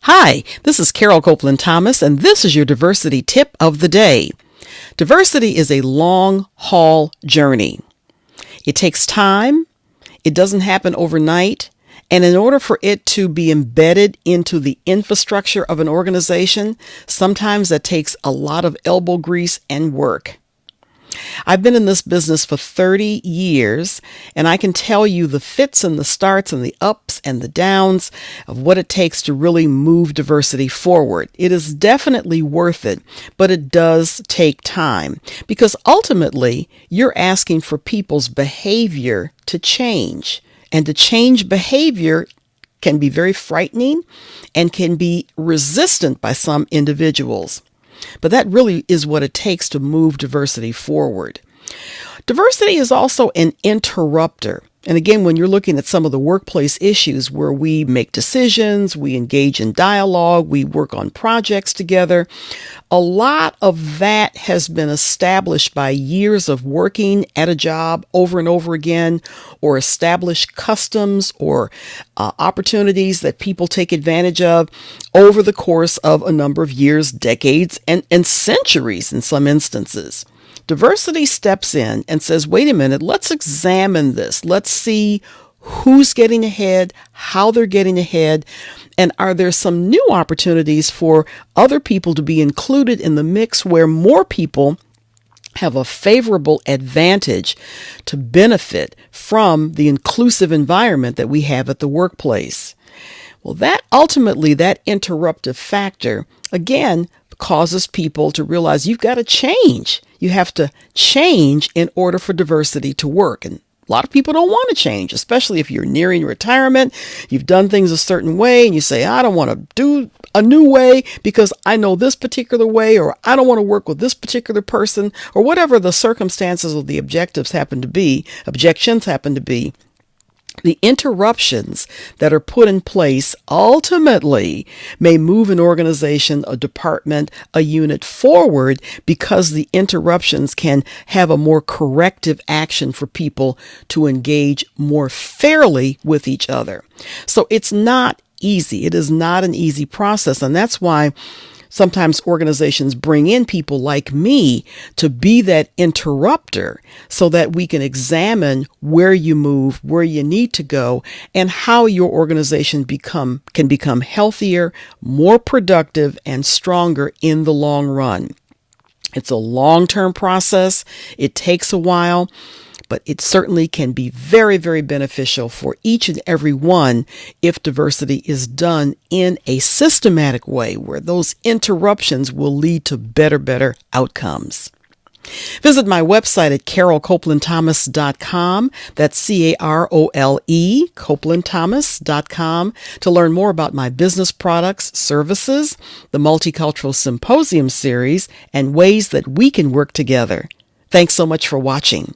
Hi, this is Carole Copeland Thomas, and this is your diversity tip of the day. Diversity is a long-haul journey. It takes time, it doesn't happen overnight, and in order for it to be embedded into the infrastructure of an organization, sometimes that takes a lot of elbow grease and work. I've been in this business for 30 years, and I can tell you the fits and the starts and the ups and the downs of what it takes to really move diversity forward. It is definitely worth it, but it does take time because ultimately you're asking for people's behavior to change, and to change behavior can be very frightening and can be resistant by some individuals. But that really is what it takes to move diversity forward. Diversity is also an interrupter. And again, when you're looking at some of the workplace issues where we make decisions, we engage in dialogue, we work on projects together, a lot of that has been established by years of working at a job over and over again, or established customs or opportunities that people take advantage of over the course of a number of years, decades, and centuries in some instances. Diversity steps in and says, wait a minute, let's examine this. Let's see who's getting ahead, how they're getting ahead, and are there some new opportunities for other people to be included in the mix where more people have a favorable advantage to benefit from the inclusive environment that we have at the workplace. Well, that interruptive factor, again, causes people to realize you've got to change. You have to change in order for diversity to work. And a lot of people don't want to change, especially if you're nearing retirement. You've done things a certain way and you say, I don't want to do a new way because I know this particular way, or I don't want to work with this particular person, or whatever the circumstances of the objections happen to be. The interruptions that are put in place ultimately may move an organization, a department, a unit forward because the interruptions can have a more corrective action for people to engage more fairly with each other. So it's not easy. It is not an easy process. And that's why sometimes organizations bring in people like me to be that interrupter so that we can examine where you move, where you need to go, and how your organization can become healthier, more productive, and stronger in the long run. It's a long-term process. It takes a while, but it certainly can be very, very beneficial for each and every one if diversity is done in a systematic way where those interruptions will lead to better outcomes. Visit my website at carolecopelandthomas.com. That's CAROLE, copelandthomas.com, to learn more about my business products, services, the Multicultural Symposium series, and ways that we can work together. Thanks so much for watching.